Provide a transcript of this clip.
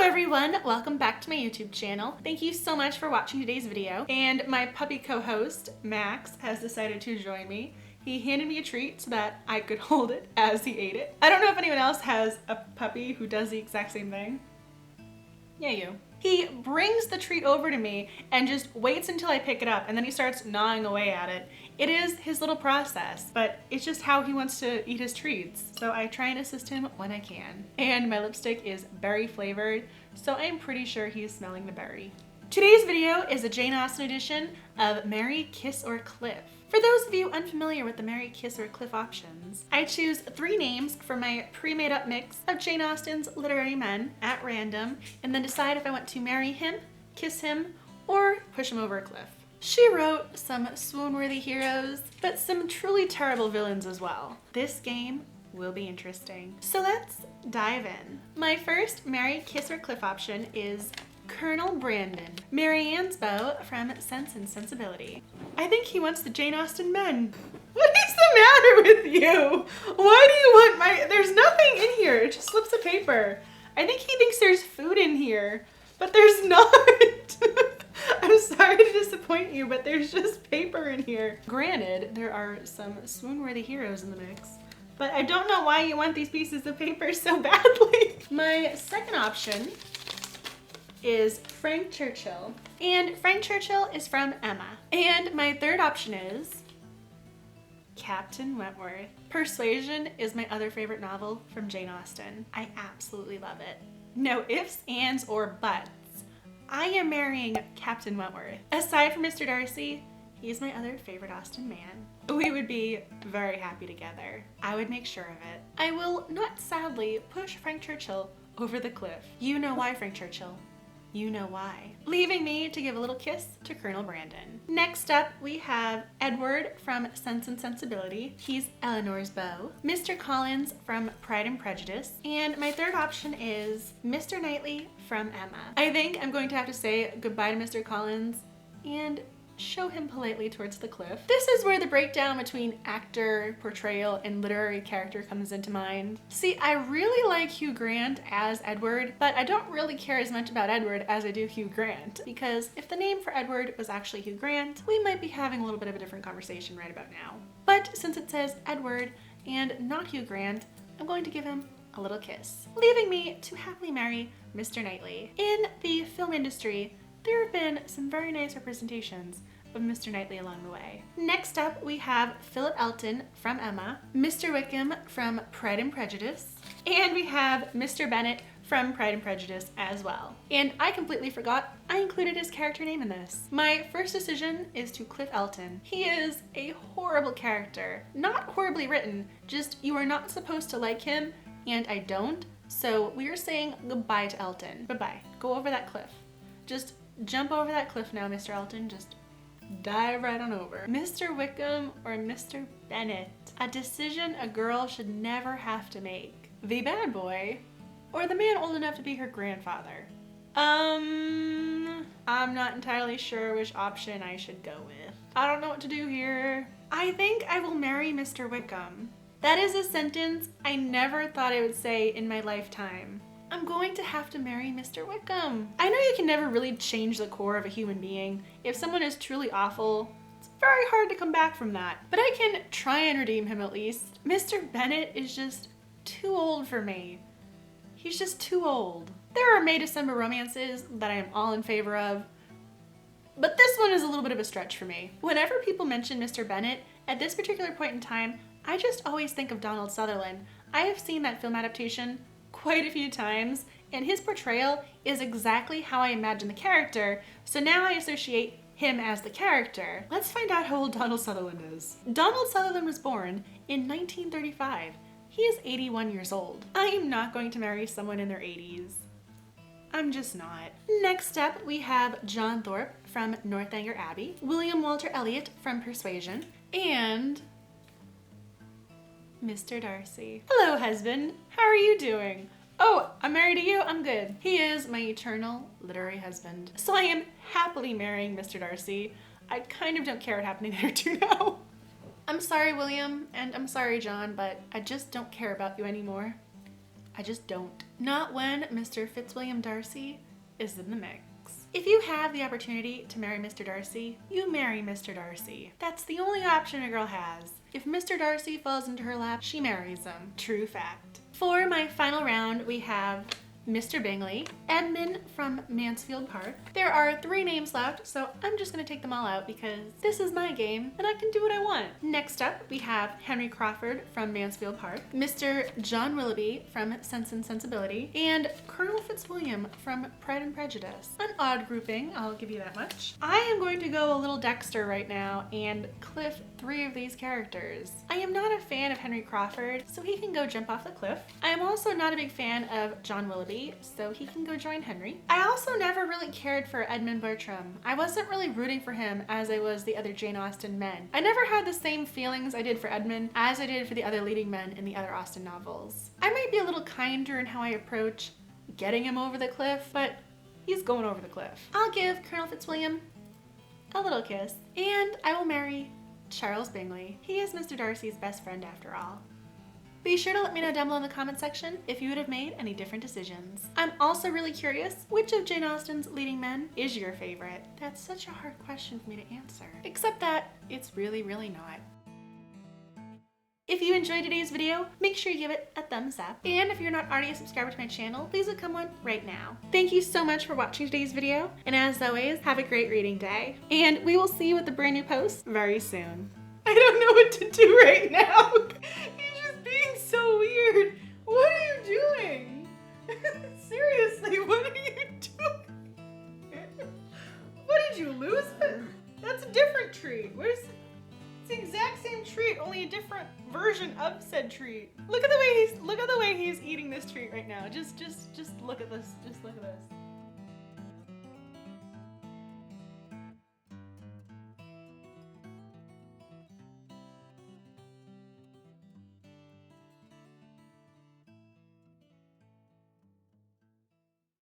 everyone, welcome back to my YouTube channel. Thank you so much for watching today's video. And my puppy co-host, Max, has decided to join me. He handed me a treat so that I could hold it as he ate it. I don't know if anyone else has a puppy who does the exact same thing. Yeah, you. He brings the treat over to me and just waits until I pick it up, and then he starts gnawing away at it. It is his little process, but it's just how he wants to eat his treats. So I try and assist him when I can. And my lipstick is berry flavored, so I'm pretty sure he's smelling the berry. Today's video is a Jane Austen edition of Marry, Kiss, or Cliff. For those of you unfamiliar with the Marry, Kiss, or Cliff options, I choose 3 names from my pre-made up mix of Jane Austen's literary men at random, and then decide if I want to marry him, kiss him, or push him over a cliff. She wrote some swoon-worthy heroes, but some truly terrible villains as well. This game will be interesting. So let's dive in. My first Marry, Kiss, or Cliff option is Colonel Brandon, Marianne's beau from Sense and Sensibility. I think he wants the Jane Austen men. What is the matter with you? Why do you want there's nothing in here, it's just slips of paper. I think he thinks there's food in here, but there's not. I'm sorry to disappoint you, but there's just paper in here. Granted, there are some swoon-worthy heroes in the mix, but I don't know why you want these pieces of paper so badly. My second option is Frank Churchill, and Frank Churchill is from Emma. And my third option is Captain Wentworth. Persuasion is my other favorite novel from Jane Austen. I absolutely love it. No ifs, ands, or buts. I am marrying Captain Wentworth. Aside from Mr. Darcy, he's my other favorite Austen man. We would be very happy together. I would make sure of it. I will not sadly push Frank Churchill over the cliff. You know why, Frank Churchill. You know why. Leaving me to give a little kiss to Colonel Brandon. Next up, we have Edward from Sense and Sensibility. He's Eleanor's beau. Mr. Collins from Pride and Prejudice. And my third option is Mr. Knightley from Emma. I think I'm going to have to say goodbye to Mr. Collins and show him politely towards the cliff. This is where the breakdown between actor, portrayal, and literary character comes into mind. See, I really like Hugh Grant as Edward, but I don't really care as much about Edward as I do Hugh Grant, because if the name for Edward was actually Hugh Grant, we might be having a little bit of a different conversation right about now. But since it says Edward and not Hugh Grant, I'm going to give him a little kiss, leaving me to happily marry Mr. Knightley. In the film industry, there have been some very nice representations of Mr. Knightley along the way. Next up, we have Philip Elton from Emma, Mr. Wickham from Pride and Prejudice, and we have Mr. Bennet from Pride and Prejudice as well. And I completely forgot I included his character name in this. My first decision is to Cliff Elton. He is a horrible character. Not horribly written, just you are not supposed to like him, and I don't, so we are saying goodbye to Elton. Bye-bye. Go over that cliff. Just jump over that cliff now, Mr. Elton. Just dive right on over. Mr. Wickham or Mr. Bennet? A decision a girl should never have to make. The bad boy or the man old enough to be her grandfather? I'm not entirely sure which option I should go with. I don't know what to do here. I think I will marry Mr. Wickham. That is a sentence I never thought I would say in my lifetime. I'm going to have to marry Mr. Wickham. I know you can never really change the core of a human being. If someone is truly awful, it's very hard to come back from that. But I can try and redeem him at least. Mr. Bennet is just too old for me. He's just too old. There are May December romances that I am all in favor of, but this one is a little bit of a stretch for me. Whenever people mention Mr. Bennet, at this particular point in time, I just always think of Donald Sutherland. I have seen that film adaptation quite a few times, and his portrayal is exactly how I imagine the character, so now I associate him as the character. Let's find out how old Donald Sutherland is. Donald Sutherland was born in 1935. He is 81 years old. I am not going to marry someone in their 80s. I'm just not. Next up, we have John Thorpe from Northanger Abbey, William Walter Elliot from Persuasion, and Mr. Darcy. Hello, husband. How are you doing? Oh, I'm married to you? I'm good. He is my eternal literary husband. So I am happily marrying Mr. Darcy. I kind of don't care what happened to the other two now. I'm sorry, William, and I'm sorry, John, but I just don't care about you anymore. I just don't. Not when Mr. Fitzwilliam Darcy is in the mix. If you have the opportunity to marry Mr. Darcy, you marry Mr. Darcy. That's the only option a girl has. If Mr. Darcy falls into her lap, she marries him. True fact. For my final round, we have Mr. Bingley, Edmund from Mansfield Park. There are 3 names left, so I'm just gonna take them all out because this is my game and I can do what I want. Next up, we have Henry Crawford from Mansfield Park, Mr. John Willoughby from Sense and Sensibility, and Colonel Fitzwilliam from Pride and Prejudice. An odd grouping, I'll give you that much. I am going to go a little Dexter right now and cliff 3 of these characters. I am not a fan of Henry Crawford, so he can go jump off the cliff. I am also not a big fan of John Willoughby, so he can go join Henry. I also never really cared for Edmund Bertram. I wasn't really rooting for him as I was the other Jane Austen men. I never had the same feelings I did for Edmund as I did for the other leading men in the other Austen novels. I might be a little kinder in how I approach getting him over the cliff, but he's going over the cliff. I'll give Colonel Fitzwilliam a little kiss, and I will marry Charles Bingley. He is Mr. Darcy's best friend after all. Be sure to let me know down below in the comment section if you would have made any different decisions. I'm also really curious, which of Jane Austen's leading men is your favorite? That's such a hard question for me to answer. Except that it's really, really not. If you enjoyed today's video, make sure you give it a thumbs up. And if you're not already a subscriber to my channel, please become one right now. Thank you so much for watching today's video. And as always, have a great reading day. And we will see you with a brand new post very soon. I don't know what to do right now. Being so weird. What are you doing? Seriously, what are you doing? What, did you lose it? That's a different treat. Where's it's the exact same treat, only a different version of said treat. Look at the way he's eating this treat right now. Just look at this. Just look at this.